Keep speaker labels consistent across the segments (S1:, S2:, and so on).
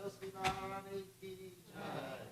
S1: Goswami ki jai.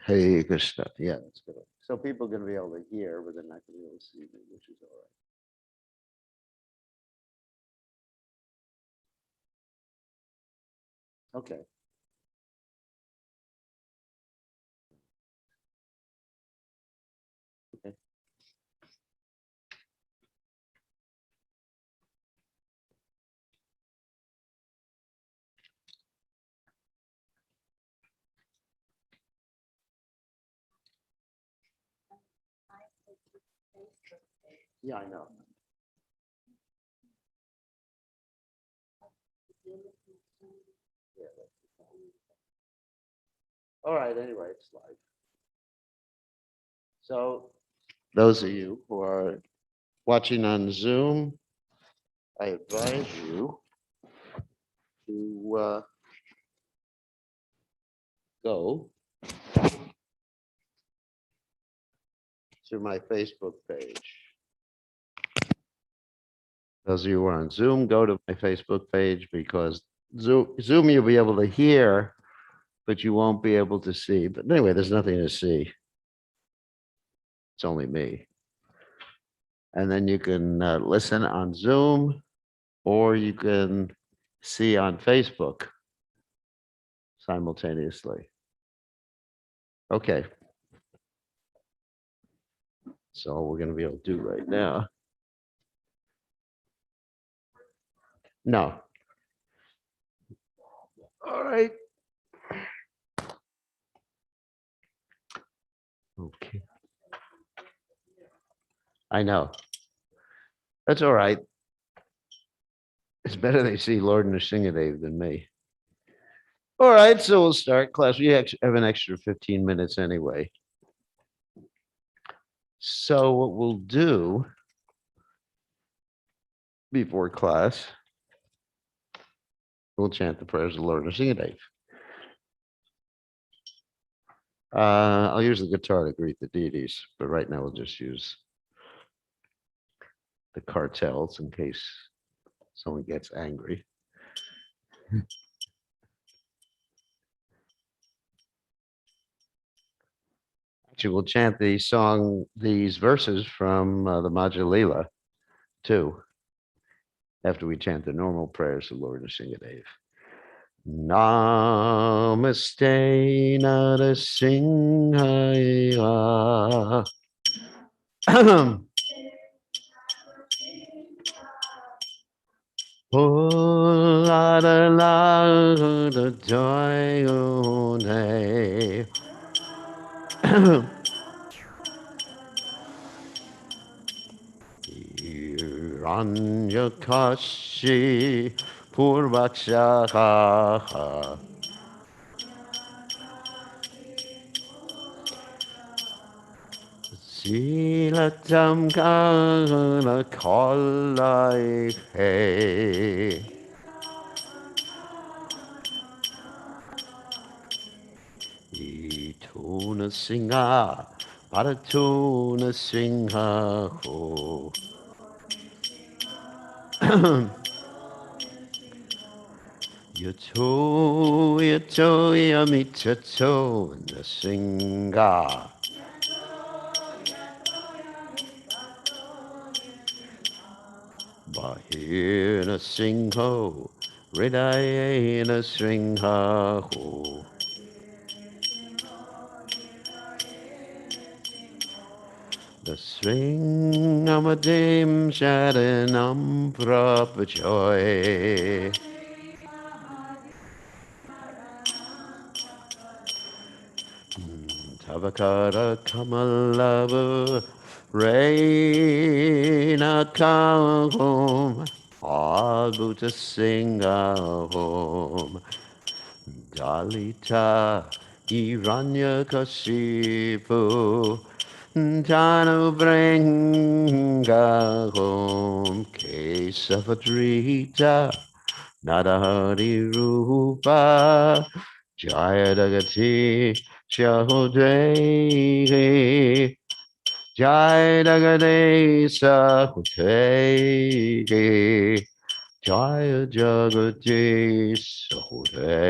S2: Hey Krishna. Yeah, that's good. So people are going to be able to hear, but they're not going to be able to see me, which is all right. Okay. Okay. Yeah, I know. Yeah. All right. Anyway, it's live. So those of you who are watching on Zoom, I advise you to go to my Facebook page. Those of you who are on Zoom, go to my Facebook page because Zoom you'll be able to hear, but you won't be able to see. But anyway, there's nothing to see. It's only me. And then you can listen on Zoom or you can see on Facebook simultaneously. Okay. So we're going to be able to do right now. No. All right. Okay. I know. That's all right. It's better they see Lord Nrsingadev than me. All right, so we'll start class. We have an extra 15 minutes anyway. So what we'll do before class, we'll chant the prayers of the Lord Nrsingadev. I'll use the guitar to greet the deities, but right now we'll just use the cartels in case someone gets angry. Actually, we'll chant these verses from the Madhya Lila too, after we chant the normal prayers of Lord Nrsingadev. Namaste Narasimhaya. La la la the joy Hiranyakashi Purvakshaha Silatam Kana Kalai He Ituna Singha Paratuna Singha Ho Yato Yato Yamitato Nasinga Bahina Singho Hridayena Singha Ho The swing Amadim Sharanam Prapajoy Tavakara Kamalavu Reina Kahom Aguta Singahom Dalita Hiranyakashipu Tanu Brengahom Kesavadrita Nadahari Rupa Jayadagati Shahodre Jayadagade Sahute Jaya Jagati Sahode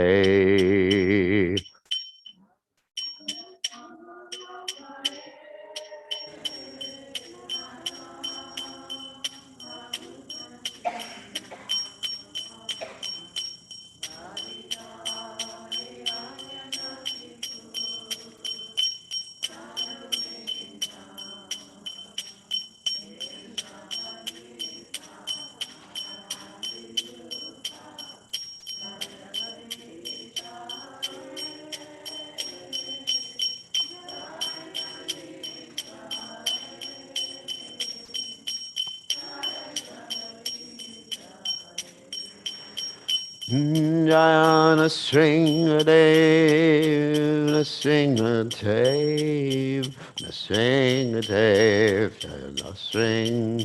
S2: Jayana Sringadev, Nasringadev, Nasringadev, Jayana Sringadev.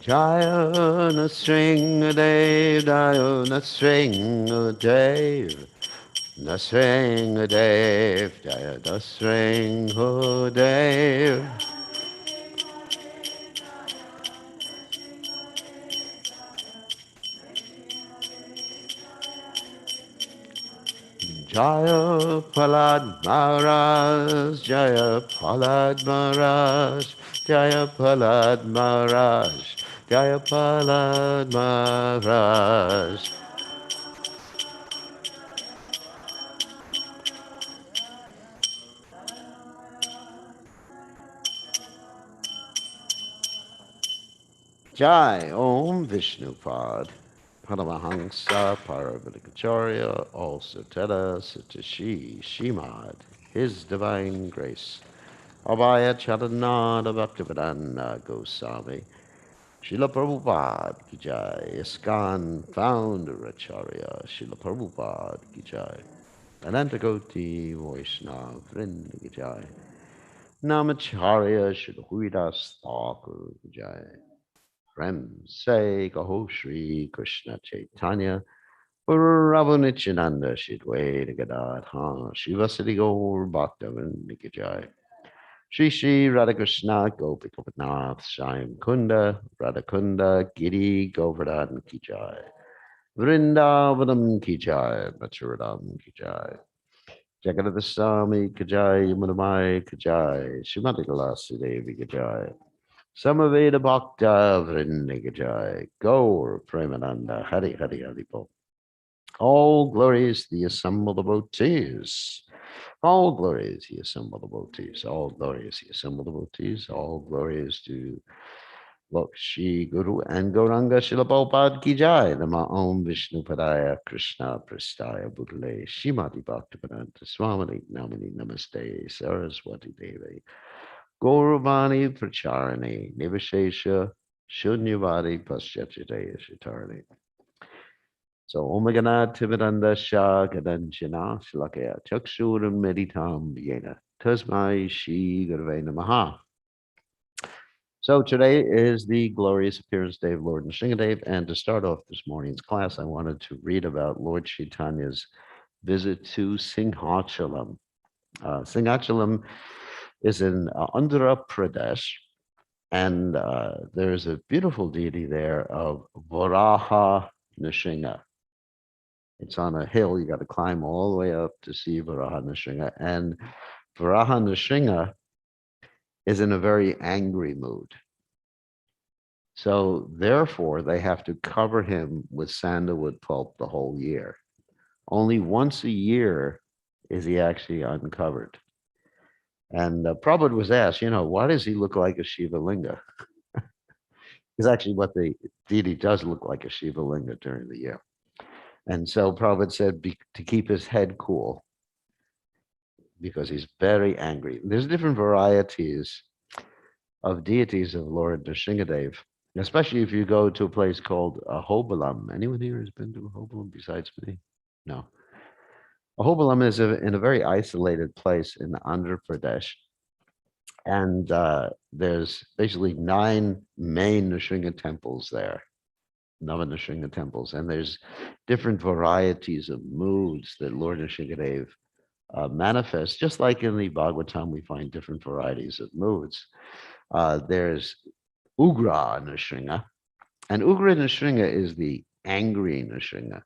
S2: Jayana Sringadev, Jayana Sringadev, Nasringadev, Jayana Sringadev. Jaya Palad Maharaj, Jaya Palad Maharaj, Jaya Palad Maharaj, Jaya Palad Maharaj. Jai Om Vishnupad, Paramahansa Paravatikacharya, also Teta Satashi Shimad, His Divine Grace, Abhaya Charanada Bhaktivedanta Goswami, Srila Prabhupada Ki Jai, ISKCON Founder Acharya, Srila Prabhupada Ki Jai, Anantakoti Vaishnava Vrinda Ki Jai, Namacharya Srila Huidas Thakur Ki Jai, Prem Se Kaho Shri Krishna Chaitanya, Prabhu Nityananda Shidwaita Gadadha, Shivasati Gaur Bhaktavinda Ki Jai, Shri Shri Radhakrishna Gopikapanath Shyam Kunda Radhakunda Giri Govardhan Ki Jai Vrindavanam Ki Jai Machuradam Ki Jai Jagadata Swami Ki Jai Yamunamai Ki Jai Srimati Galasi Devi Ki Jai Samaveda Bhakta Vrinda Ki Jai Gaur Premananda Hari Hari Hari Bo. All glories to the assembled devotees. All glories he assembled devotees. All glories he assembled devotees. All glories to Lok Shri Guru and Gauranga Shila Prabhupada Ki Jai. Nama Om Vishnu Padaya Krishna Prastaya Budale Shimati Bhaktivedanta Swamini Namini Namaste Saraswati Devi Gauravani Pracharani Nivashesha Shunyavadi Paschatidaya Shitarni. So Omagana Tividanda Shah Gadanjana Shlakaya Chakshuram Meditam Yena Tasmai Shi Gurve Namaha. So today is the glorious appearance day of Lord Nrsingadev, and to start off this morning's class, I wanted to read about Lord Chaitanya's visit to Singhachalam. Singhachalam is in Andhra Pradesh, and there's a beautiful deity there of Varaha Nrsinga. It's on a hill. You got to climb all the way up to see Varaha Nrsinga. And Varaha Nrsinga is in a very angry mood. So therefore, they have to cover him with sandalwood pulp the whole year. Only once a year is he actually uncovered. And Prabhupada was asked, why does he look like a Shiva Linga? Because actually what the deity does look like a Shiva Linga during the year. And so Prabhupada said to keep his head cool, because he's very angry. There's different varieties of deities of Lord Nrsingadev, especially if you go to a place called Ahobalam. Anyone here has been to Ahobalam besides me? No. Ahobalam is in a very isolated place in Andhra Pradesh. And there's basically 9 main Nrsinga temples there, Nava Nrsinga temples. And there's different varieties of moods that Lord Nrsingadev manifests, just like in the Bhagavatam, we find different varieties of moods. There's Ugra Nrsinga, and Ugra Nrsinga is the angry Nrsinga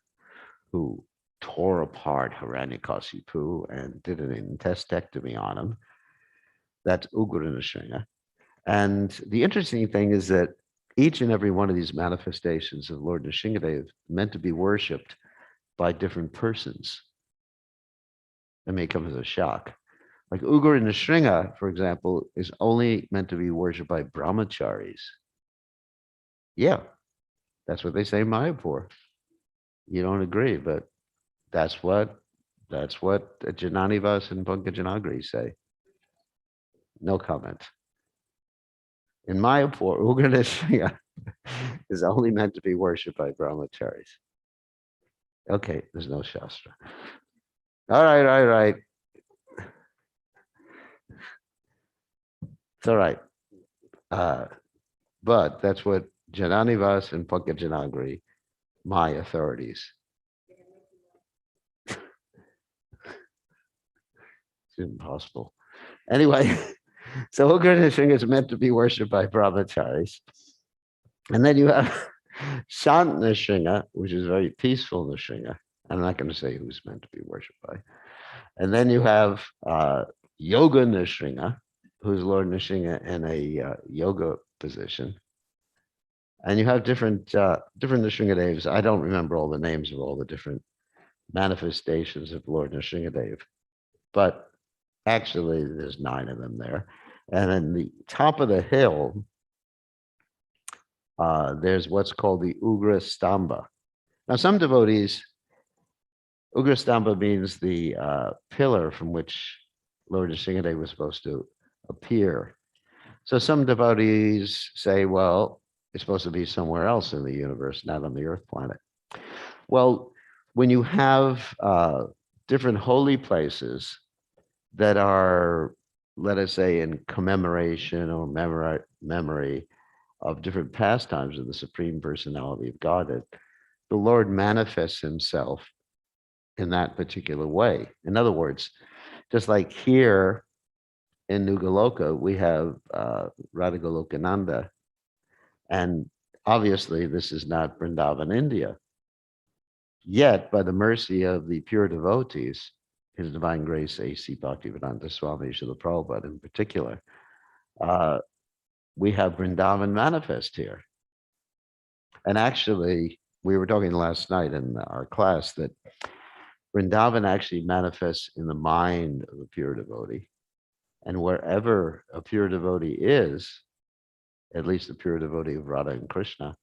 S2: who tore apart Hiranyakasipu and did an intestectomy on him. That's Ugra Nrsinga. And the interesting thing is that each and every one of these manifestations of Lord Nrsingadev meant to be worshipped by different persons. It may come as a shock. Like Ugra Nrsinga, for example, is only meant to be worshipped by brahmacharis. Yeah, that's what they say in Mayapur. You don't agree, but that's what That's what Jananivas and Pankajanagri say. No comment. In Mayapur, Ugra is only meant to be worshipped by brahmacharis. Okay, there's no shastra. All right. It's all right. Uh, but that's what Jananivas and Pankajanagri, my authorities. It's impossible. Anyway, so Ugra Nrsimha is meant to be worshipped by brahmacharis. And then you have Sant Nrsimha, which is very peaceful Nrsimha. I'm not going to say who's meant to be worshipped by. And then you have Yoga Nrsimha, who's Lord Nrsimha in a yoga position. And you have different Nrsimhadevs. I don't remember all the names of all the different manifestations of Lord Nrsimhadev, but actually there's 9 of them there. And in the top of the hill, there's what's called the Ugra Stamba. Now, some devotees, Ugra Stamba means the pillar from which Lord Nrsimhadev was supposed to appear. So some devotees say, well, it's supposed to be somewhere else in the universe, not on the Earth planet. Well, when you have different holy places that are, let us say, in commemoration or memory of different pastimes of the Supreme Personality of Godhead, the Lord manifests himself in that particular way. In other words, just like here in Nugaloka, we have Radhagolokananda, and obviously this is not Vrindavan, India. Yet, by the mercy of the pure devotees, His Divine Grace A.C. Bhaktivedanta Swami Srila Prabhupada in particular, we have Vrindavan manifest here. And actually, we were talking last night in our class that Vrindavan actually manifests in the mind of a pure devotee. And wherever a pure devotee is, at least a pure devotee of Radha and Krishna,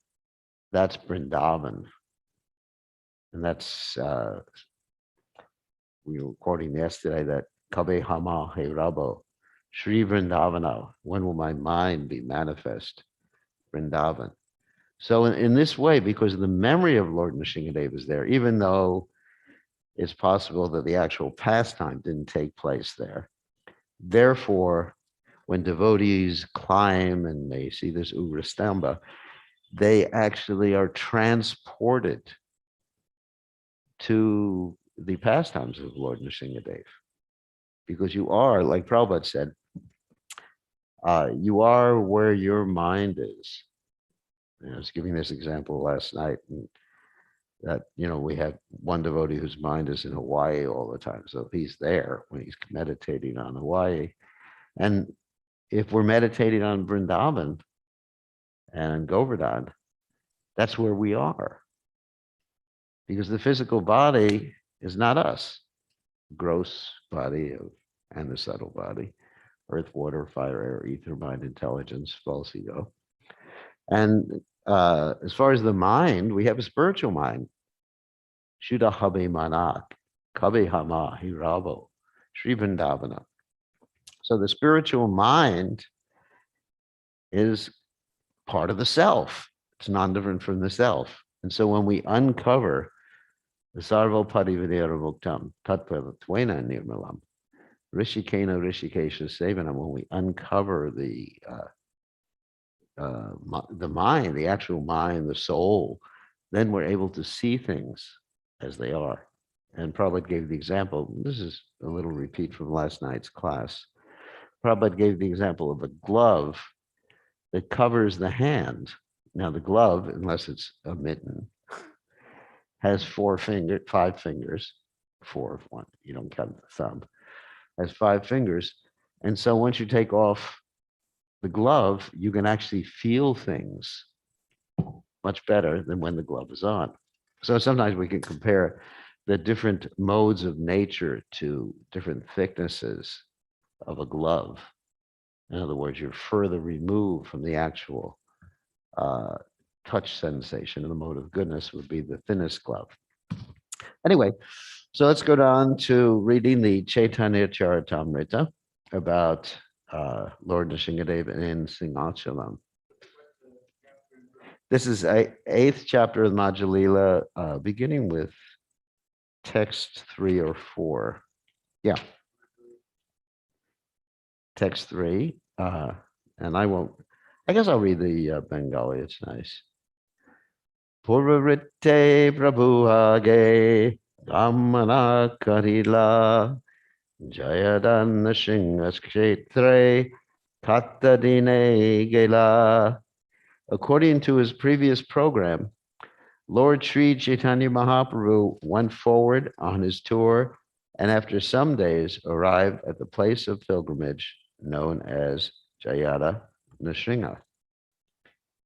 S2: that's Vrindavan. And that's, we were quoting yesterday that Kabe Hama He Rabo, Sri Vrindavana, when will my mind be manifest? Vrindavan. So in this way, because the memory of Lord Nrsimhadev is there, even though it's possible that the actual pastime didn't take place there. Therefore, when devotees climb and they see this Ugrastamba, they actually are transported to the pastimes of Lord Nrsimhadev. Because you are, like Prabhupada said, you are where your mind is. I was giving this example last night, and that, we have one devotee whose mind is in Hawaii all the time. So he's there when he's meditating on Hawaii. And if we're meditating on Vrindavan and Govardhan, that's where we are. Because the physical body is not us. Gross body and the subtle body, earth, water, fire, air, ether, mind, intelligence, false ego. And as far as the mind, we have a spiritual mind. Shuddha Habe Manak, Kabe Hama Hirabo, Sri Vrindavana. So the spiritual mind is part of the self. It's non-different from the self. And so when we uncover the Sarvo Parividera Muktam, Tattva Tvena Nirmalam, Rishikena Rishikesha Sevanam, when we uncover the mind, the actual mind, the soul, then we're able to see things as they are. And Prabhupada gave the example, this is a little repeat from last night's class. Prabhupada gave the example of a glove that covers the hand. Now the glove, unless it's a mitten, has 5 fingers, 4 of one, you don't count the thumb, has 5 fingers. And so once you take off the glove, you can actually feel things much better than when the glove is on. So sometimes we can compare the different modes of nature to different thicknesses of a glove. In other words, you're further removed from the actual touch sensation, and the mode of goodness would be the thinnest glove. Anyway, so let's go down to reading the Chaitanya Charitamrita about Lord Nrsingadev in Singhachalam. This is eighth chapter of Madhya Lila, beginning with text 3 or 4. Yeah, text 3. And I won't, I guess I'll read the Bengali. It's nice. Purvarite Prabhuage Gamana Karila Jayadan Shingaskshetre Kattadine Gela. According to his previous program, Lord Sri Chaitanya Mahaprabhu went forward on his tour and after some days arrived at the place of pilgrimage known as Jayada Nrsinga.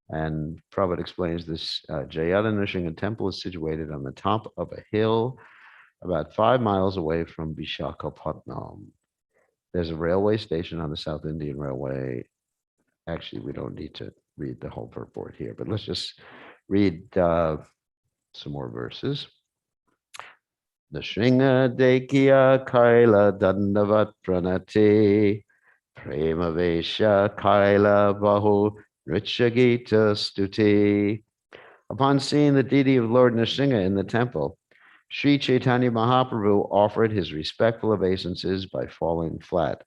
S2: And Prabhupada explains this Jayada Nrsinga temple is situated on the top of a hill about 5 miles away from Vishakhapatnam. There's a railway station on the South Indian Railway. Actually, we don't need to read the whole purport here, but let's just read some more verses. Nrsinga Dekya Kaila Dandavat Pranati Prema Vesha Kaila Bahu Nrityagita Stuti. Upon seeing the deity of Lord Nrsinga in the temple, Sri Chaitanya Mahaprabhu offered his respectful obeisances by falling flat.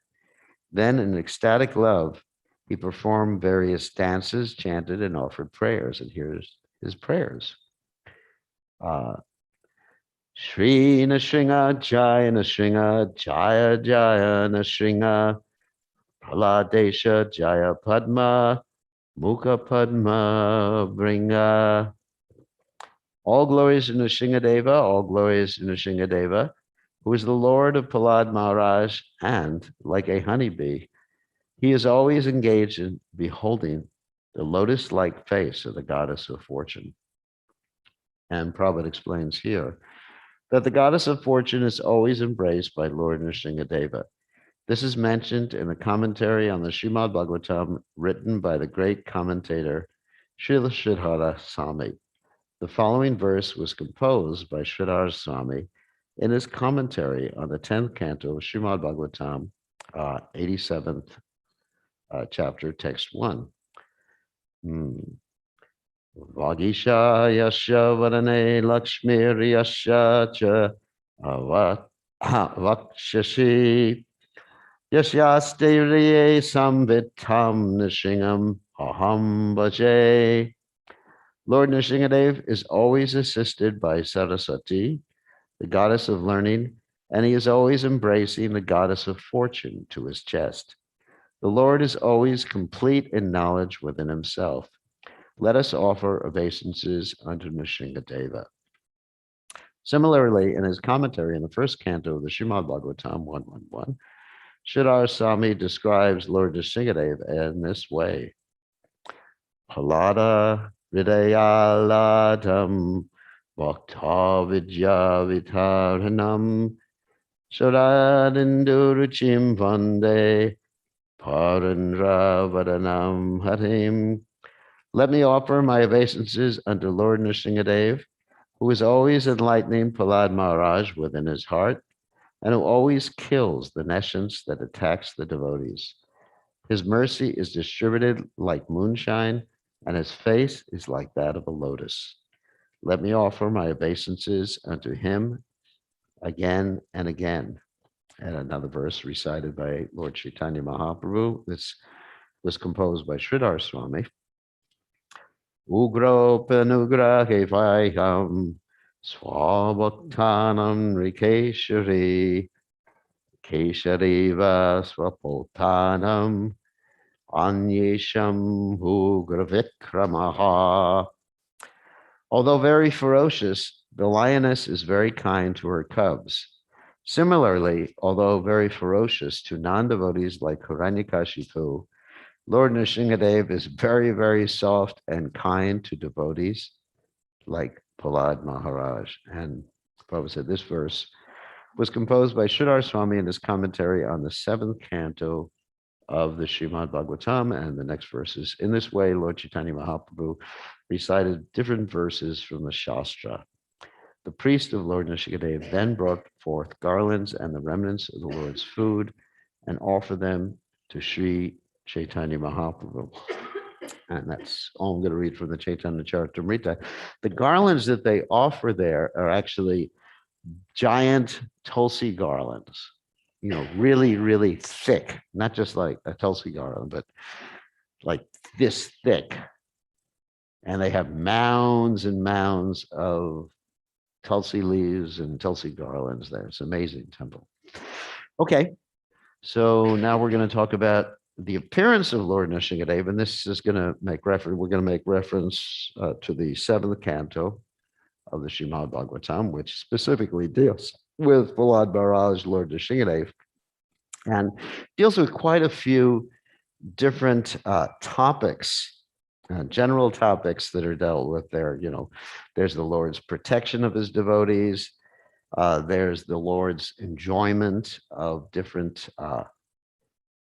S2: Then, in ecstatic love, he performed various dances, chanted, and offered prayers. And here's his prayers. Shri Nrsinga Jaya Nrsinga Jaya Jaya Nrsinga Praladesha Jaya Padma Mukha Padma Bringa. All glories to Nrsingadeva, all glories to Nrsingadeva, who is the Lord of Prahlad Maharaj, and like a honeybee, he is always engaged in beholding the lotus-like face of the goddess of fortune. And Prabhupada explains here that the goddess of fortune is always embraced by Lord Nrsingadeva. This is mentioned in a commentary on the Srimad Bhagavatam written by the great commentator Srila Sridhara Swami. The following verse was composed by Sridhara Swami in his commentary on the 10th canto of Srimad Bhagavatam, 87th chapter, text 1. Vagisha yasya varane lakshmir yasya cha vakshashi yasyaste samvitam nrshingam aham bhaje. Lord Nrsingadev is always assisted by Saraswati, the goddess of learning, and he is always embracing the goddess of fortune to his chest. The Lord is always complete in knowledge within himself. Let us offer obeisances unto Nrsingadeva. Similarly, in his commentary in the first canto of the Srimad Bhagavatam 111, Sridhara Swami describes Lord Nrsingadev in this way. Palada Vidayaladam Bhakta Vidya Vitaranam Saradinduruchim Vande Parandra Vadanam Harim. Let me offer my obeisances unto Lord Nrsingadev, who is always enlightening Prahlad Maharaj within his heart, and who always kills the nescience that attacks the devotees. His mercy is distributed like moonshine, and his face is like that of a lotus. Let me offer my obeisances unto him again and again. And another verse recited by Lord Chaitanya Mahaprabhu. This was composed by Sridhar Swami. Ugro panugrahe vaiham swabhaktanam rikeshari keshariva swapotanam anyesham ugravikramaha. Although very ferocious, the lioness is very kind to her cubs. Similarly, although very ferocious to non-devotees like Hiranyakashipu, Lord Nrsingadev is very, very soft and kind to devotees like Prahlad Maharaj. And Prabhupada said this verse was composed by Sridhar Swami in his commentary on the 7th canto of the Srimad Bhagavatam, and the next verses. In this way, Lord Chaitanya Mahaprabhu recited different verses from the Shastra. The priest of Lord Nrsimhadev then brought forth garlands and the remnants of the Lord's food and offered them to Sri Chaitanya Mahaprabhu. And that's all I'm going to read from the Chaitanya Charitamrita. The garlands that they offer there are actually giant Tulsi garlands, really, really thick, not just like a Tulsi garland, but like this thick. And they have mounds and mounds of Tulsi leaves and Tulsi garlands there. It's an amazing temple. Okay, so now we're going to talk about the appearance of Lord Nrsimhadev, and this is going to make reference. We're going to make reference to the seventh canto of the Srimad Bhagavatam, which specifically deals with Prahlad Maharaj, Lord Nrsimhadev, and deals with quite a few different topics. General topics that are dealt with there. There's the Lord's protection of his devotees. There's the Lord's enjoyment of different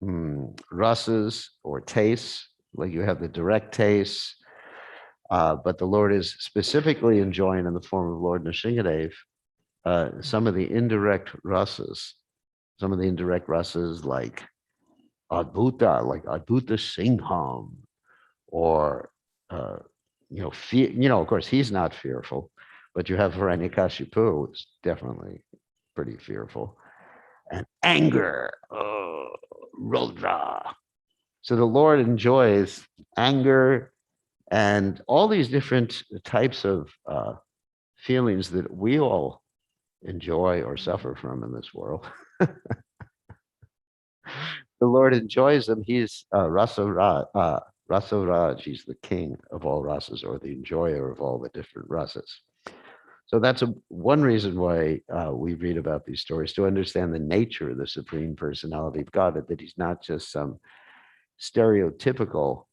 S2: rasas or tastes, like you have the direct tastes, but the Lord is specifically enjoying in the form of Lord Nrsimhadev some of the indirect rasas, like Adbhuta Singham, or of course he's not fearful, but you have Hiranyakashipu, who's definitely pretty fearful, and anger, Rodra. So the Lord enjoys anger and all these different types of feelings that we all enjoy or suffer from in this world. The Lord enjoys them. He's Rasaraj. He's the king of all rasas, or the enjoyer of all the different rasas. So that's one reason why we read about these stories, to understand the nature of the Supreme Personality of God, that he's not just some stereotypical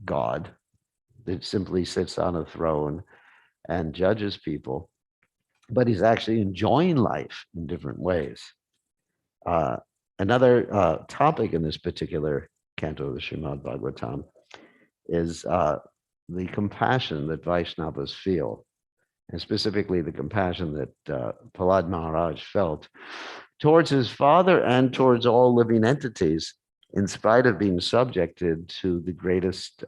S2: God that simply sits on a throne and judges people, but he's actually enjoying life in different ways. Another topic in this particular canto of the Srimad Bhagavatam is the compassion that Vaishnavas feel, and specifically the compassion that Prahlad Maharaj felt towards his father and towards all living entities, in spite of being subjected to the greatest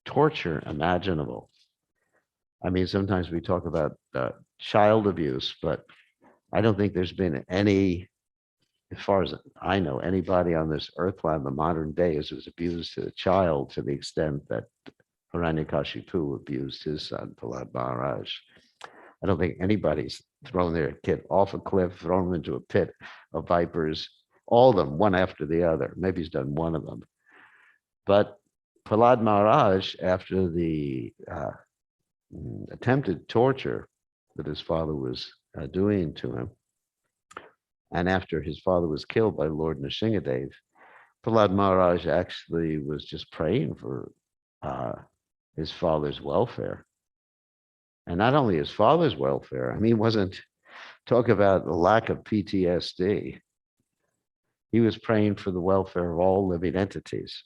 S2: torture imaginable. I mean, sometimes we talk about child abuse, but I don't think there's been any, as far as I know, anybody on this earth planet in the modern days who's abused a child to the extent that Hiranyakashipu abused his son, Prahlad Maharaj. I don't think anybody's thrown their kid off a cliff, thrown them into a pit of vipers, all of them, one after the other. Maybe he's done one of them. But Prahlad Maharaj, after the attempted torture that his father was doing to him, and after his father was killed by Lord Nrsimhadev, Prahlad Maharaj actually was just praying for his father's welfare. And not only his father's welfare, I mean, he wasn't talk about the lack of PTSD. He was praying for the welfare of all living entities.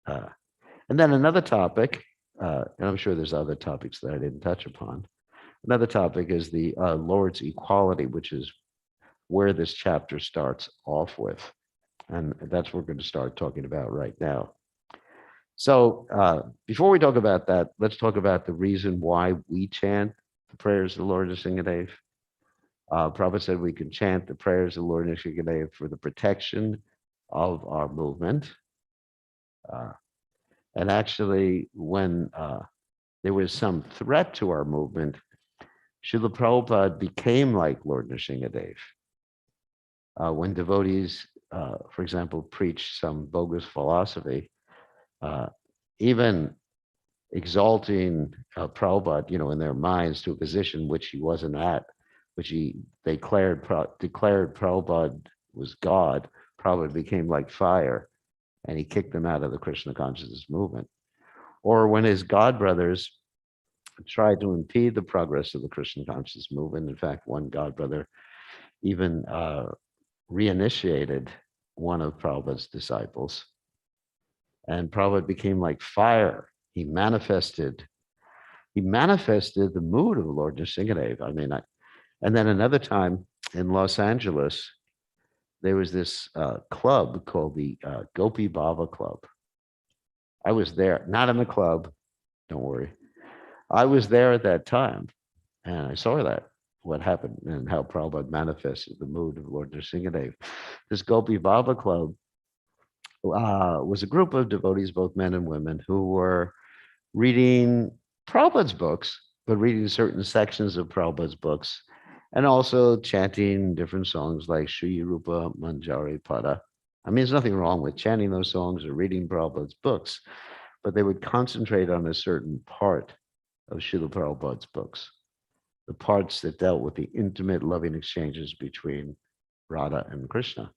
S2: And then another topic, and I'm sure there's other topics that I didn't touch upon. Another topic is the Lord's equality, which is where this chapter starts off with. And that's what we're going to start talking about right now. So before we talk about that, let's talk about the reason why we chant the prayers of the Lord Nrsimhadev. Prabhupada said we can chant the prayers of the Lord Nrsimhadev for the protection of our movement. And actually, when there was some threat to our movement, Srila Prabhupada became like Lord Nrsimhadev. When devotees, for example, preach some bogus philosophy, even exalting Prabhupada, in their minds to a position which he wasn't at, which he declared Prabhupada was God, Prabhupada became like fire, and he kicked them out of the Krishna consciousness movement. Or when his god brothers tried to impede the progress of the Krishna consciousness movement, in fact, one god brother even reinitiated one of Prabhupada's disciples, and Prabhupada became like fire. He manifested he manifested the mood of Lord Nrsingadev. I mean, and then another time in Los Angeles, there was this club called the Gopi Baba Club. I was there, not in the club, don't worry. I was there at that time, and I saw that, what happened and how Prabhupada manifested the mood of Lord Nrsingadev. This Gopi Baba Club was a group of devotees, both men and women, who were reading Prabhupada's books, but reading certain sections of Prabhupada's books, and also chanting different songs like Shri Rupa Manjari Pada. I mean, there's nothing wrong with chanting those songs or reading Prabhupada's books, but they would concentrate on a certain part of Srila Prabhupada's books, the parts that dealt with the intimate loving exchanges between Radha and Krishna.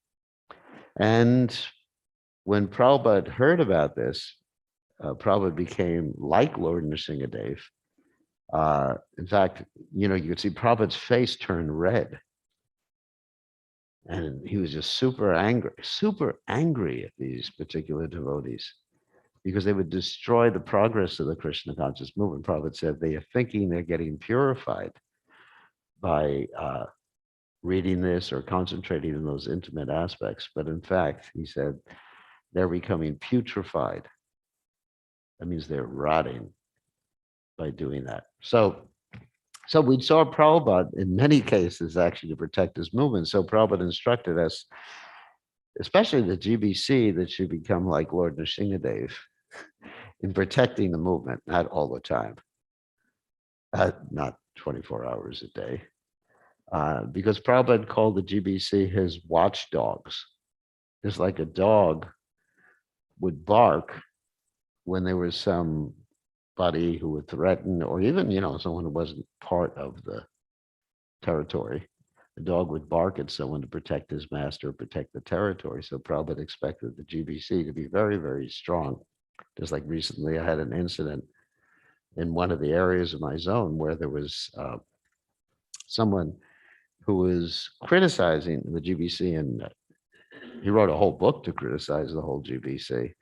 S2: And when Prabhupada heard about this, Prabhupada became like Lord Nrsingadev. In fact, you could see Prabhupada's face turn red. And he was just super angry at these particular devotees because they would destroy the progress of the Krishna conscious movement. Prabhupada said they are thinking they're getting purified by reading this or concentrating on those intimate aspects. But in fact, he said, they're becoming putrefied. That means they're rotting by doing that. So we saw Prabhupada in many cases actually to protect his movement. So Prabhupada instructed us, especially the GBC, that should become like Lord Nrsingadev in protecting the movement, not all the time, not 24 hours a day. Because Prabhupada called the GBC his watchdogs. It's like a dog would bark when there was somebody who would threaten, or even, someone who wasn't part of the territory. The dog would bark at someone to protect his master, protect the territory. So Prabhupada expected the GBC to be very, very strong. Just like recently, I had an incident in one of the areas of my zone where there was someone who was criticizing the GBC, and he wrote a whole book to criticize the whole GBC.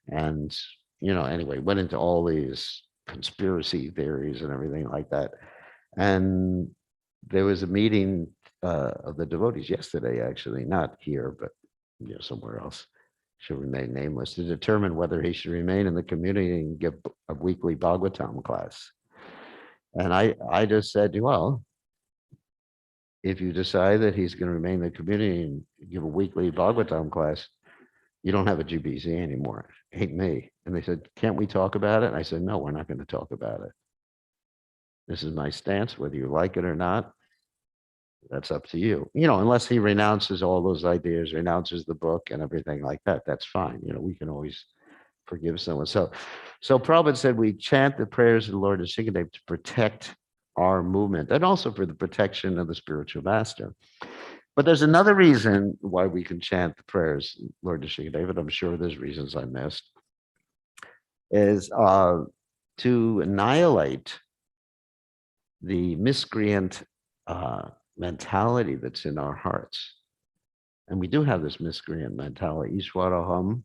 S2: And, anyway, went into all these conspiracy theories and everything like that. And there was a meeting of the devotees yesterday, actually, not here, but somewhere else, should remain nameless, to determine whether he should remain in the community and give a weekly Bhagavatam class. And I just said, well, if you decide that he's going to remain in the community and give a weekly Bhagavatam class, you don't have a GBC anymore. It ain't me. And they said, can't we talk about it? And I said, no, we're not going to talk about it. This is my stance, whether you like it or not. That's up to you. Unless he renounces all those ideas, renounces the book and everything like that, that's fine. We can always forgive someone. So Prabhupada said we chant the prayers of the Lord Nrsingadev to protect our movement and also for the protection of the spiritual master. But there's another reason why we can chant the prayers, Lord Nrsingadev, and I'm sure there's reasons I missed, is to annihilate the miscreant mentality that's in our hearts. And we do have this miscreant mentality, Ishwaraham,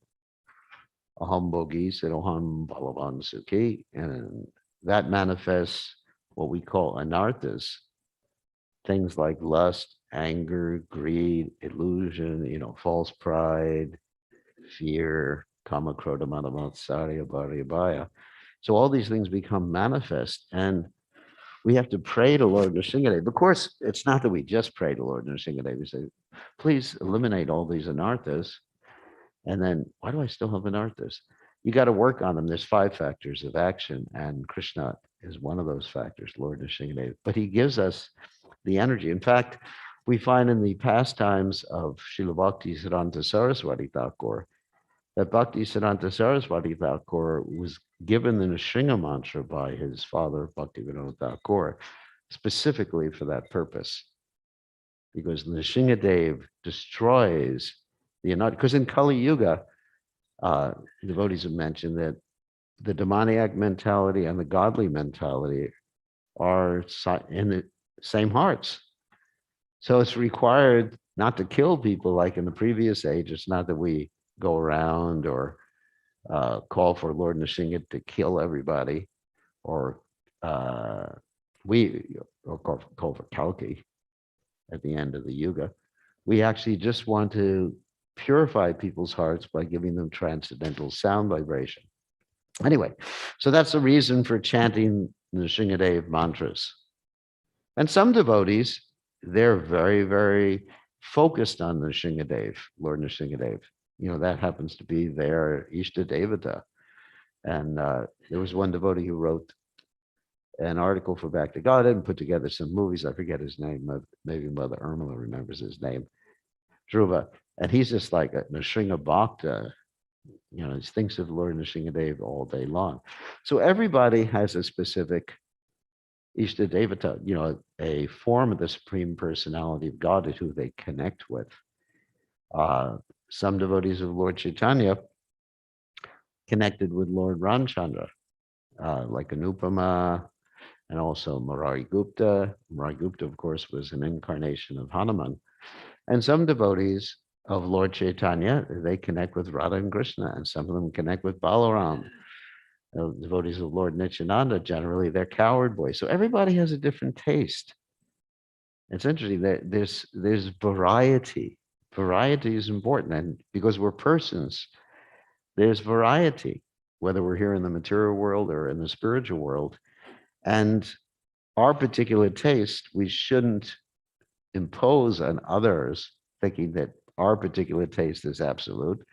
S2: Aham Bogi, Siroham Balavan Sukhi, and that manifests what we call anarthas, things like lust, anger, greed, illusion, false pride, fear, kama, krodha, mada, matsarya, bharya. So all these things become manifest, and we have to pray to Lord Nrsingadev. Of course, it's not that we just pray to Lord Nrsingadev. We say, please eliminate all these anarthas. And then, why do I still have anarthas? You got to work on them. There's 5 factors of action, and Krishna is one of those factors, Lord Nrsingadev. But he gives us the energy. In fact, we find in the pastimes of Srila Bhakti Siddhanta Saraswati Thakur that Bhakti Siddhanta Saraswati Thakur was given the Nrsinga mantra by his father, Bhaktivinoda Thakur, specifically for that purpose. Because Nrsingadev destroys the anarthas. Because in Kali Yuga, devotees have mentioned that the demoniac mentality and the godly mentality are in the same hearts. So it's required not to kill people like in the previous age. It's not that we go around or call for Lord Nrsinga to kill everybody or uh, we, or called for Kalki at the end of the Yuga, we actually just want to purify people's hearts by giving them transcendental sound vibration. Anyway, so that's the reason for chanting the Nrsingadev mantras. And some devotees, they're very, very focused on Nrsingadev, Lord Nrsingadev. That happens to be their Ishta Devata. And there was one devotee who wrote an article for Back to Godhead and put together some movies. I forget his name. Maybe Mother Irmela remembers his name, Dhruva. And he's just like a Nrsinga Bhakta. He thinks of Lord Nrsingadev all day long. So everybody has a specific Ishta Devata, a form of the Supreme Personality of God who they connect with. Some devotees of Lord Chaitanya connected with Lord Ramchandra, like Anupama, and also Murari Gupta. Murari Gupta, of course, was an incarnation of Hanuman. And some devotees of Lord Chaitanya, they connect with Radha and Krishna, and some of them connect with Balaram. Devotees of Lord Nityananda, generally, they're coward boys. So everybody has a different taste. It's interesting that there's variety. Variety is important, and because we're persons, there's variety, whether we're here in the material world or in the spiritual world. And our particular taste, we shouldn't impose on others, thinking that our particular taste is absolute.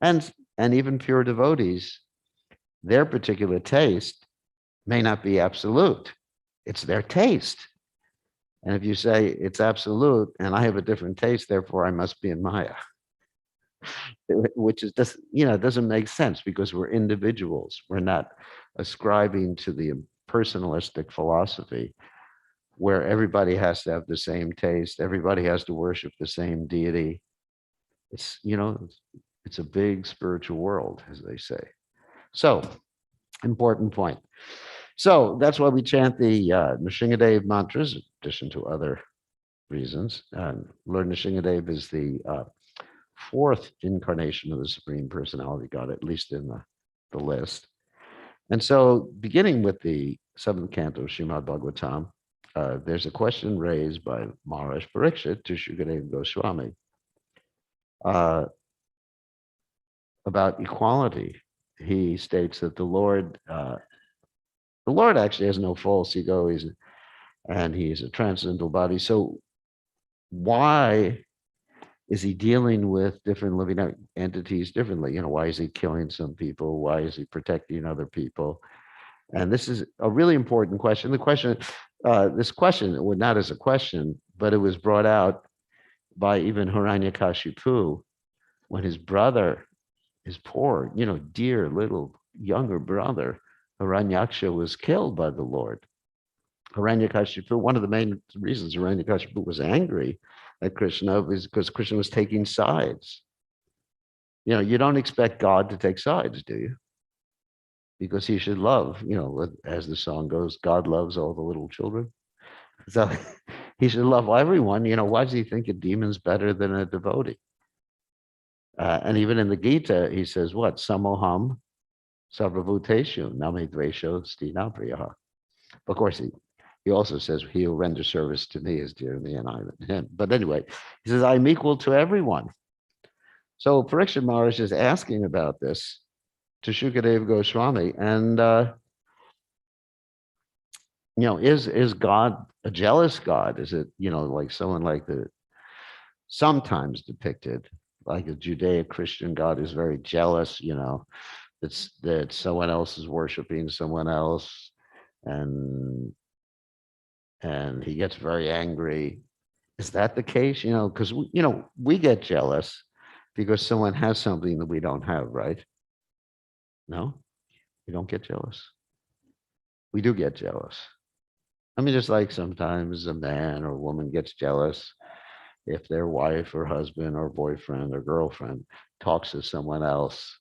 S2: And even pure devotees, their particular taste may not be absolute. It's their taste. And if you say it's absolute and I have a different taste, therefore I must be in Maya, which is just, it doesn't make sense because we're individuals. We're not ascribing to the personalistic philosophy where everybody has to have the same taste. Everybody has to worship the same deity. It's, it's a big spiritual world, as they say. So, important point. So that's why we chant the Nrsingadev mantras, in addition to other reasons. Lord Nrsingadev is the fourth incarnation of the Supreme Personality God, at least in the list. And so, beginning with the seventh canto of Srimad Bhagavatam, there's a question raised by Maharaj Parikshit to Shukadeva Goswami about equality. He states that the Lord actually has no false ego, and he's a transcendental body. So why is he dealing with different living entities differently? Why is he killing some people? Why is he protecting other people? And this is a really important question. This question, well, not as a question, but it was brought out by even Hiranyakashipu when his brother, his poor, dear little younger brother, Hiranyaksha, was killed by the Lord. Hiranyakashipu, one of the main reasons Hiranyakashipu was angry at Krishna was because Krishna was taking sides. You don't expect God to take sides, do you? Because he should love, as the song goes, God loves all the little children. So he should love everyone. Why does he think a demon's better than a devotee? And even in the Gita, he says, what? Samoham sarvabhuteshu name dvesho stinapriyaha. Of course, he also says, he who renders service to me is dear to me and I to him. But anyway, he says, I'm equal to everyone. So Parikshit Maharaj is asking about this to Shukadeva Goswami. And, is God a jealous God? Is it, like someone like the sometimes depicted, like a Judeo-Christian God who's very jealous, that someone else is worshiping someone else, and he gets very angry. Is that the case? Because we get jealous because someone has something that we don't have, right? No, we don't get jealous. We do get jealous. I mean, just like sometimes a man or woman gets jealous if their wife or husband or boyfriend or girlfriend talks to someone else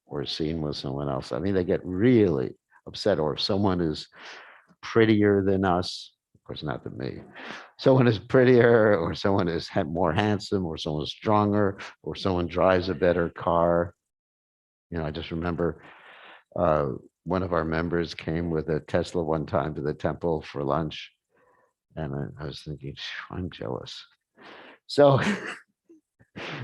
S2: or is seen with someone else. I mean, they get really upset. Or if someone is prettier than us, of course, not than me, someone is prettier, or someone is more handsome, or someone is stronger, or someone drives a better car. I just remember one of our members came with a Tesla one time to the temple for lunch. And I was thinking, I'm jealous. So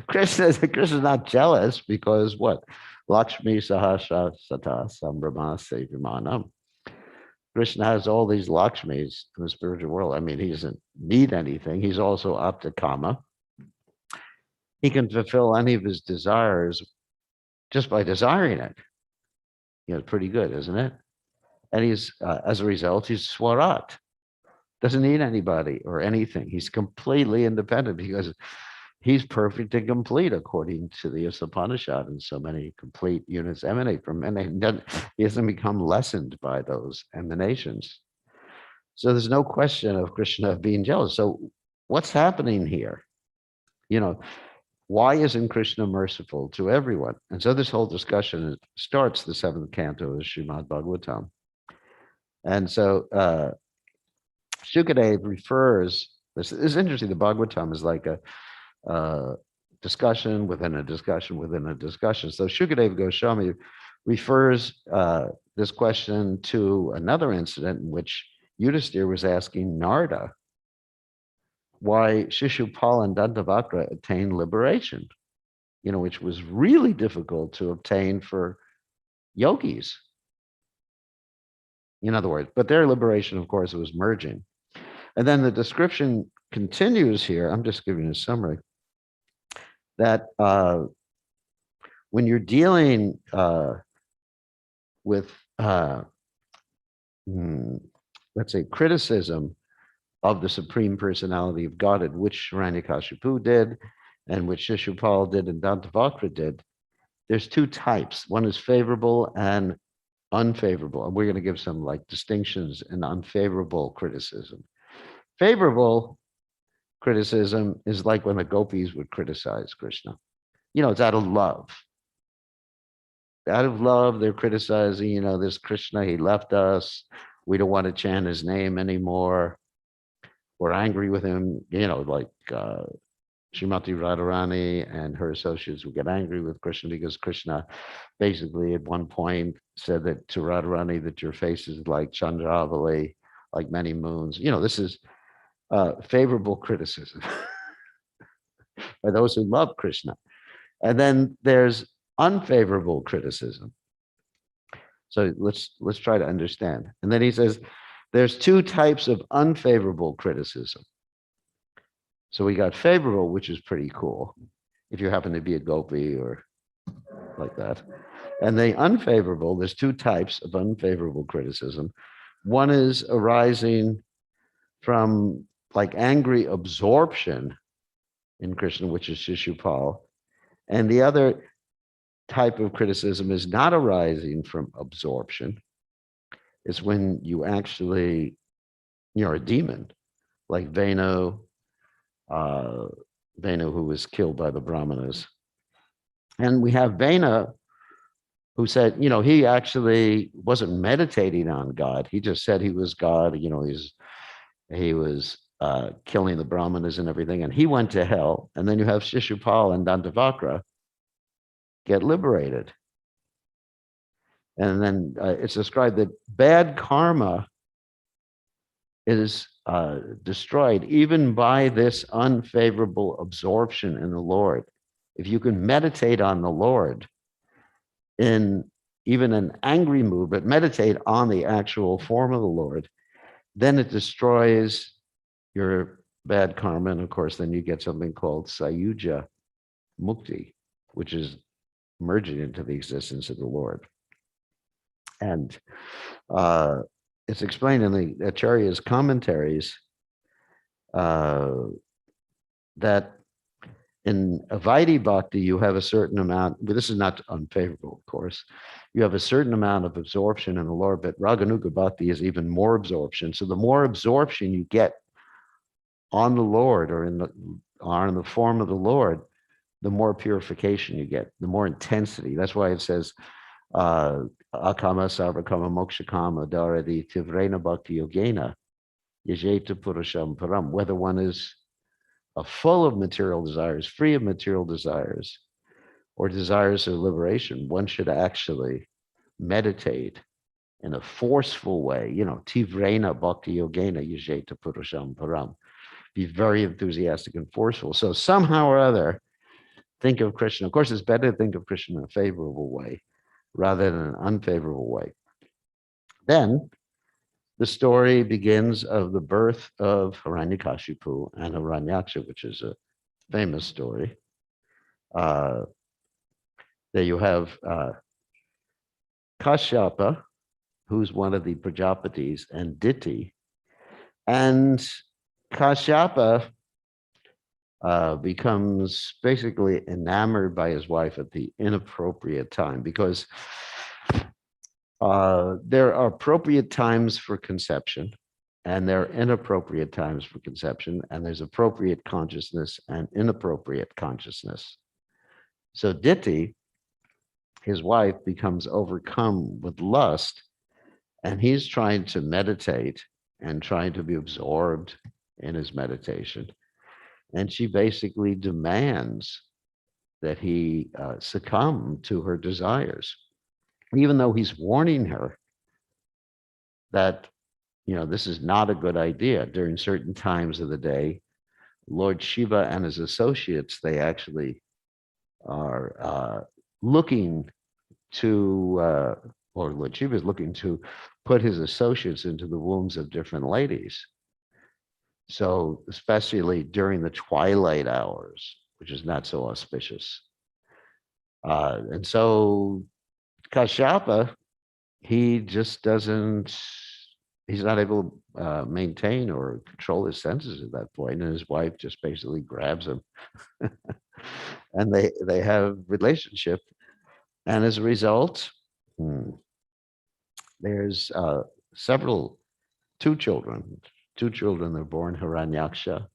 S2: Krishna's not jealous because what? Lakshmi Sahasra Sata Sambrahma Sevimanam. Krishna has all these Lakshmis in the spiritual world. I mean, he doesn't need anything. He's also Aptakama. He can fulfill any of his desires just by desiring it. It's pretty good, isn't it? And he's, as a result, he's Swarat. Doesn't need anybody or anything. He's completely independent because he's perfect and complete according to the Upanishad, and so many complete units emanate from him, and he doesn't become lessened by those emanations. So there's no question of Krishna being jealous. So what's happening here? Why isn't Krishna merciful to everyone? And so this whole discussion starts the seventh canto of Srimad Bhagavatam. And so Shukadev refers, this is interesting, the Bhagavatam is like a discussion within a discussion within a discussion. So Shukadev Goswami refers this question to another incident in which Yudhisthira was asking Narada why Shishupal and Dantavakra attained liberation, which was really difficult to obtain for yogis. In other words, but their liberation, of course, was merging. And then the description continues here. I'm just giving a summary that when you're dealing with, let's say, criticism of the Supreme Personality of Godhead, which Hiranyakashipu did, and which Shishupal did, and Dantavakra did, there's two types. One is favorable and unfavorable. And we're going to give some distinctions in unfavorable criticism. Favorable criticism is like when the gopis would criticize Krishna. It's out of love. Out of love, they're criticizing, this Krishna, he left us. We don't want to chant his name anymore. We're angry with him, like Srimati Radharani and her associates would get angry with Krishna because Krishna basically at one point said that to Radharani that your face is like Chandravali, like many moons. This is favorable criticism by those who love Krishna. And then there's unfavorable criticism. So let's try to understand. And then he says, there's two types of unfavorable criticism. So we got favorable, which is pretty cool, if you happen to be a gopi or like that. And the unfavorable, there's two types of unfavorable criticism. One is arising from angry absorption in Krishna, which is Shishupal. And the other type of criticism is not arising from absorption. It's when you actually, you're a demon, like Venu, who was killed by the Brahmanas. And we have Venu, who said, he actually wasn't meditating on God. He just said he was God. He was killing the Brahmanas and everything, and he went to hell. And then you have Shishupal and Dantavakra get liberated. And then it's described that bad karma is destroyed even by this unfavorable absorption in the Lord. If you can meditate on the Lord in even an angry mood, but meditate on the actual form of the Lord, then it destroys your bad karma. And of course, then you get something called Sayuja Mukti, which is merging into the existence of the Lord. And it's explained in the Acharya's commentaries that in Avaidhi Bhakti, you have a certain amount, but this is not unfavorable, of course. You have a certain amount of absorption in the Lord, but Raganuga Bhakti is even more absorption. So the more absorption you get on the Lord or in the form of the Lord, the more purification you get, the more intensity. That's why it says, Akama Sarvakama Mokshakama Dharati Tivrena Bhakti Yogena Yajeta Purusham Param. Whether one is full of material desires, free of material desires, or desires of liberation, one should actually meditate in a forceful way, tivrena bhakti yogena yajeta purusham param. Be very enthusiastic and forceful. So somehow or other, think of Krishna. Of course, it's better to think of Krishna in a favorable way rather than an unfavorable way. Then the story begins of the birth of Hiranyakashipu and Hiranyaksha, which is a famous story. There you have Kashyapa, who's one of the Prajapatis, and Diti. And Kashyapa becomes basically enamored by his wife at the inappropriate time, because there are appropriate times for conception and there are inappropriate times for conception, and there's appropriate consciousness and inappropriate consciousness. So Diti, his wife, becomes overcome with lust, and he's trying to meditate and trying to be absorbed in his meditation. And she basically demands that he succumb to her desires, even though he's warning her that, this is not a good idea. During certain times of the day, Lord Shiva and his associates, they actually are looking to, or Lord Shiva is looking to put his associates into the wombs of different ladies. So especially during the twilight hours, which is not so auspicious. And so Kashyapa, he just doesn't, he's not able to maintain or control his senses at that point, and his wife just basically grabs him and they have relationship. And as a result, there's two children are born, Hiranyaksha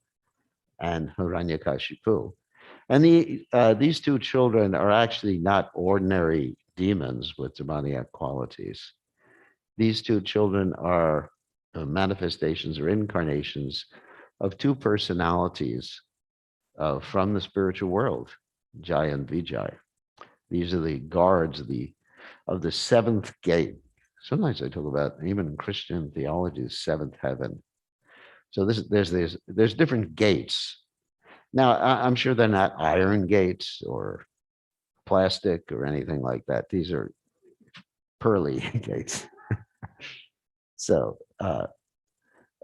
S2: and Hiranyakashipu. And these two children are actually not ordinary demons with demoniac qualities. These two children are manifestations or incarnations of two personalities from the spiritual world, Jai and Vijay. These are the guards of the seventh gate. Sometimes I talk about, even in Christian theology, the seventh heaven. So there's different gates. Now, I'm sure they're not iron gates or plastic or anything like that. These are pearly gates. So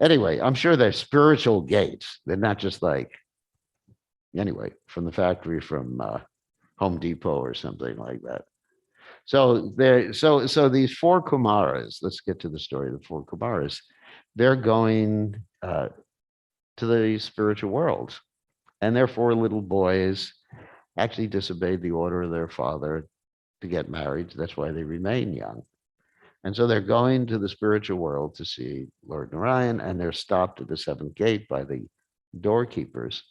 S2: anyway, I'm sure they're spiritual gates. They're not just like, anyway, from the factory from Home Depot or something like that. So these four Kumaras, let's get to the story of the four Kumaras. They're going to the spiritual world. And their four little boys actually disobeyed the order of their father to get married. That's why they remain young. And so they're going to the spiritual world to see Lord Narayan, and they're stopped at the seventh gate by the doorkeepers,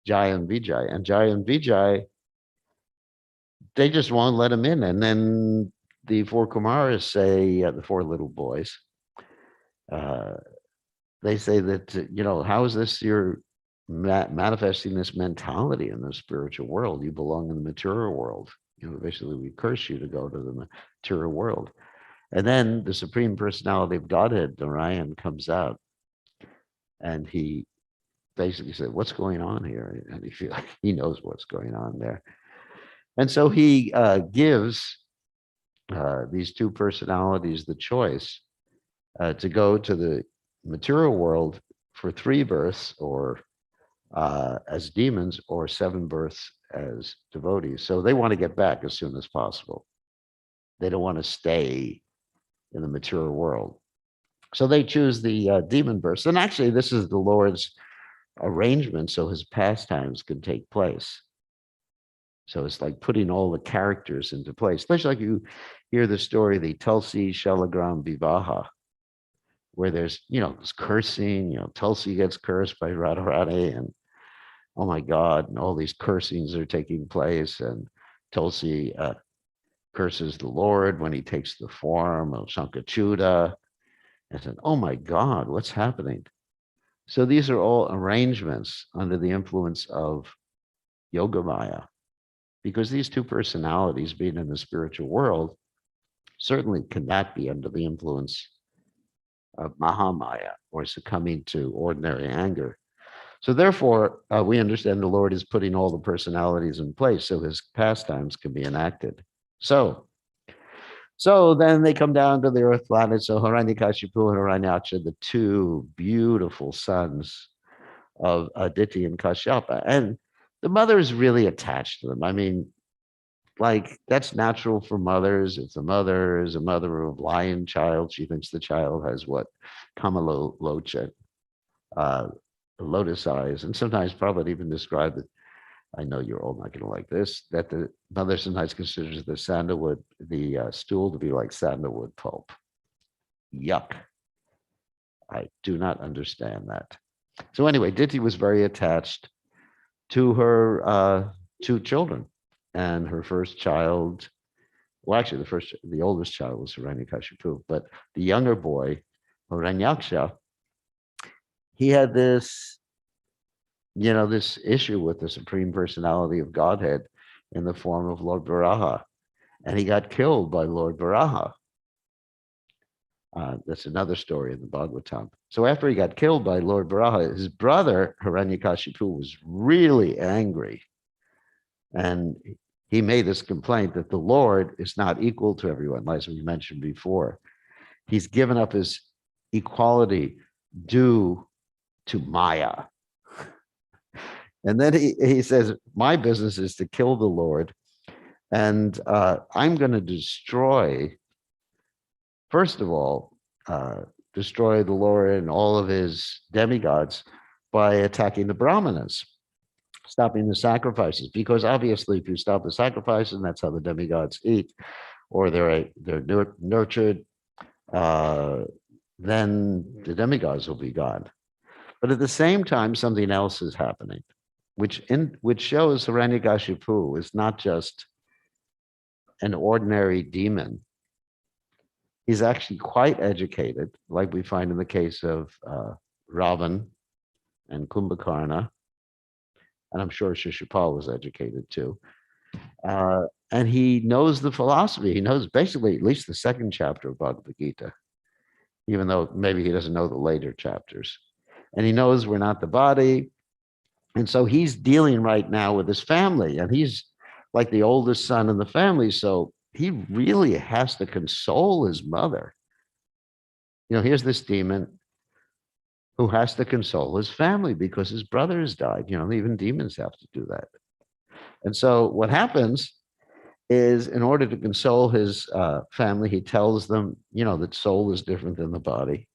S2: Jai and Vijay. And Jai and Vijay, they just won't let them in. And then the four Kumaras say, the four little boys, they say that, how is this you're manifesting this mentality in the spiritual world? You belong in the material world. Basically, we curse you to go to the material world. And then the Supreme Personality of Godhead, Narayan, comes out, and he basically said, "What's going on here?" And he feels like he knows what's going on there. And so he gives these two personalities the choice to go to the material world for 3 births, or as demons, or 7 births as devotees. So they want to get back as soon as possible. They don't want to stay in the material world. So they choose the demon births. And actually, this is the Lord's arrangement so his pastimes can take place. So it's like putting all the characters into place, especially like you hear the story, the Tulsi Shalagram Vivaha, where there's, this cursing, Tulsi gets cursed by Radharani, and oh my God, and all these cursings are taking place. And Tulsi curses the Lord when he takes the form of Sankachuda. And said, oh my God, what's happening? So these are all arrangements under the influence of Yogamaya, because these two personalities, being in the spiritual world, certainly cannot be under the influence of Mahamaya or succumbing to ordinary anger. So therefore, we understand the Lord is putting all the personalities in place so his pastimes can be enacted. So then they come down to the earth planet. So Hiranyakashipu and Hiranyaksha, the two beautiful sons of Aditi and Kashyapa. And the mother is really attached to them. I mean, like that's natural for mothers. If the mother is a mother of lion child, she thinks the child has what? Kamalolocha, uh, lotus eyes. And sometimes Prabhupada even described it. I know you're all not going to like this, that the mother sometimes considers the sandalwood, the stool to be like sandalwood pulp. Yuck. I do not understand that. So anyway, Diti was very attached to her two children. And her first child, well, actually, the oldest child was Hiranyakashipu, but the younger boy, Hiranyaksha, he had this, this issue with the Supreme Personality of Godhead in the form of Lord Varaha. And he got killed by Lord Varaha. That's another story in the Bhagavatam. So after he got killed by Lord Varaha, his brother, Hiranyakashipu, was really angry. And he made this complaint that the Lord is not equal to everyone, as we mentioned before. He's given up his equality due to Maya. And then he says, my business is to kill the Lord. And I'm going to destroy, first of all, destroy the Lord and all of his demigods by attacking the Brahmanas, stopping the sacrifices. Because obviously, if you stop the sacrifices, and that's how the demigods eat, or they're nurtured, then the demigods will be gone. But at the same time, something else is happening, which shows Hiranyakashipu is not just an ordinary demon. He's actually quite educated, like we find in the case of Ravan and Kumbhakarna. And I'm sure Shishupal was educated too. And he knows the philosophy. He knows basically at least the second chapter of Bhagavad Gita, even though maybe he doesn't know the later chapters. And he knows we're not the body. And so he's dealing right now with his family, and he's like the oldest son in the family. So he really has to console his mother. Here's this demon who has to console his family because his brother has died. Even demons have to do that. And so what happens is, in order to console his family, he tells them, that soul is different than the body.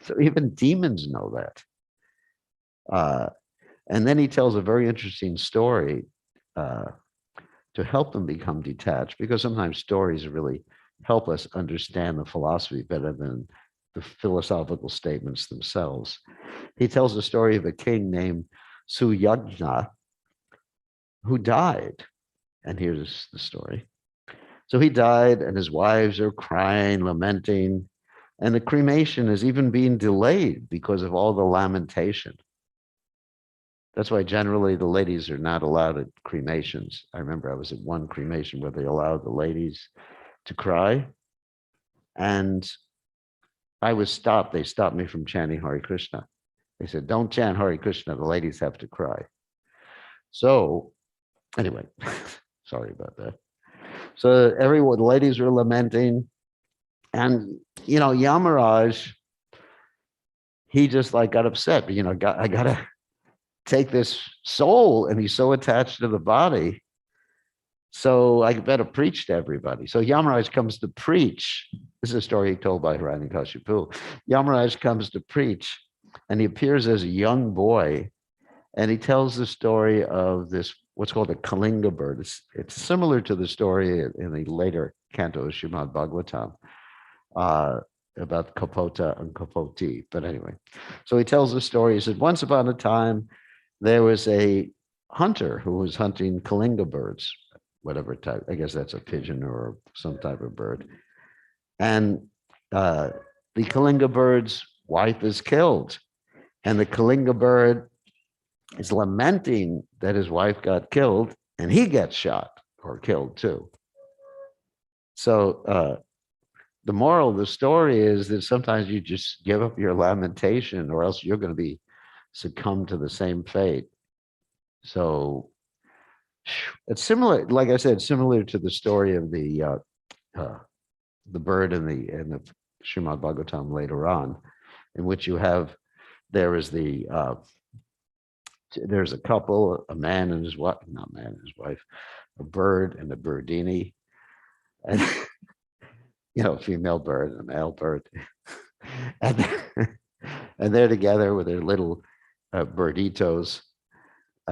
S2: So even demons know that. And then he tells a very interesting story to help them become detached, because sometimes stories really help us understand the philosophy better than the philosophical statements themselves. He tells the story of a king named Suyajna who died. And here's the story. So he died, and his wives are crying, lamenting, and the cremation is even being delayed because of all the lamentation. That's why generally the ladies are not allowed at cremations. I remember I was at one cremation where they allowed the ladies to cry, and I was stopped. They stopped me from chanting Hare Krishna. They said, don't chant Hare Krishna. The ladies have to cry. So anyway, sorry about that. So the ladies were lamenting, and, Yamaraj, he just like got upset. But, I got to take this soul, and he's so attached to the body. So I better preach to everybody. So Yamaraj comes to preach. This is a story told by Hiranyakashipu. Yamaraj comes to preach, and he appears as a young boy, and he tells the story of this, what's called a Kalinga bird. It's similar to the story in the later canto of Srimad Bhagavatam about Kapota and Kapoti. But anyway, so he tells the story. He said, once upon a time, there was a hunter who was hunting Kalinga birds, whatever type. I guess that's a pigeon or some type of bird. And the Kalinga bird's wife is killed. And the Kalinga bird is lamenting that his wife got killed, and he gets shot or killed too. So the moral of the story is that sometimes you just give up your lamentation, or else you're going to be succumb to the same fate. So it's similar, like I said, similar to the story of the bird in the Srimad Bhagavatam later on, in which you have there is there's a couple, a man and his wife, not man and his wife, a bird and a birdini, and female bird and a male bird, and and they're together with their little birditos,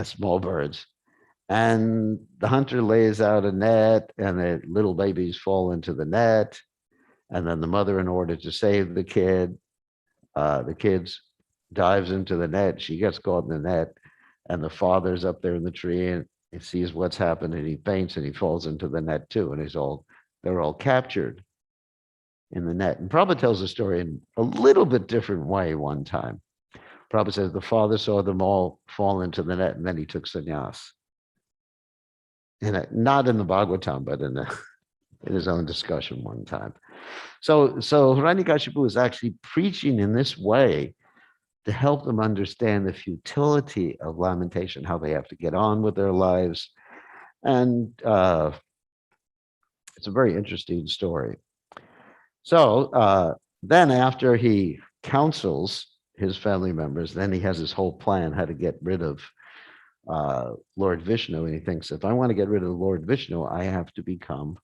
S2: small birds. And the hunter lays out a net, and the little babies fall into the net. And then the mother, in order to save the kids dives into the net. She gets caught in the net, and the father's up there in the tree, and he sees what's happened, and he faints, and he falls into the net too. And they're all captured in the net. And Prabhupada tells the story in a little bit different way one time. Prabhupada says the father saw them all fall into the net, and then he took sannyas. Not in the Bhagavatam, but in his own discussion one time. So Hiranyakashipu is actually preaching in this way to help them understand the futility of lamentation, how they have to get on with their lives. And it's a very interesting story. So then after he counsels his family members, then he has his whole plan how to get rid of Lord Vishnu. And he thinks, if I want to get rid of Lord Vishnu, I have to become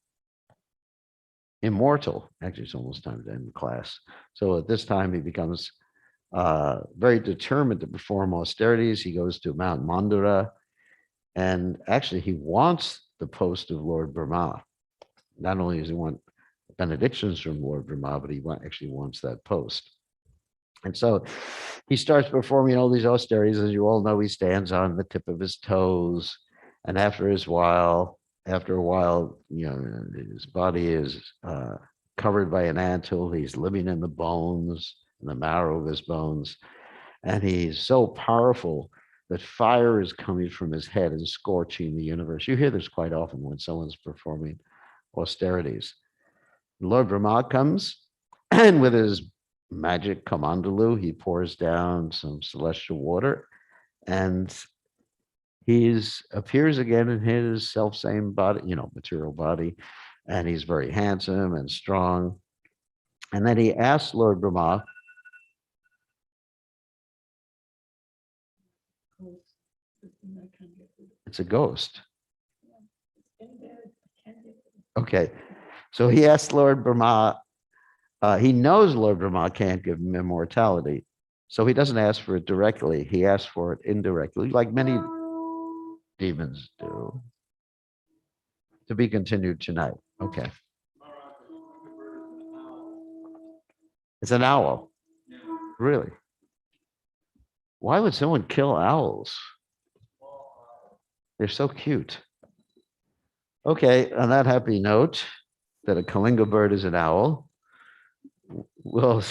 S2: immortal. Actually, it's almost time to end the class. So at this time, he becomes very determined to perform austerities. He goes to Mount Mandara, and actually he wants the post of Lord Brahma. Not only does he want benedictions from Lord Brahma, but he actually wants that post. And so he starts performing all these austerities. As you all know, he stands on the tip of his toes, and after a while, his body is covered by an anthill. He's living in the bones, in the marrow of his bones. And he's so powerful that fire is coming from his head and scorching the universe. You hear this quite often when someone's performing austerities. Lord Brahma comes, and with his magic kamandalu, he pours down some celestial water, and he appears again in his self-same body, material body, and he's very handsome and strong. And then he asks Lord Brahma, it's a ghost. Okay, so he asks Lord Brahma, he knows Lord Brahma can't give him immortality, so he doesn't ask for it directly. He asks for it indirectly, like many demons do. To be continued tonight. Okay. It's an owl. Really? Why would someone kill owls? They're so cute. Okay, on that happy note, that a Kalinga bird is an owl, we'll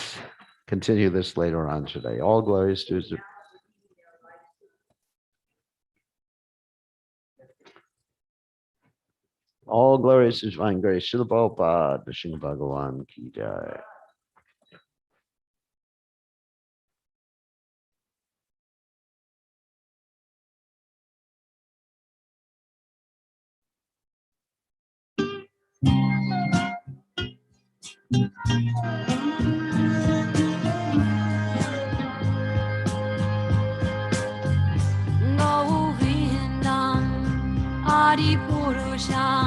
S2: continue this later on today. All glories to all glories to divine grace. Srila Prabhupada, Srila Bhagavan Ki Jai.
S3: Govindam Adi Purusha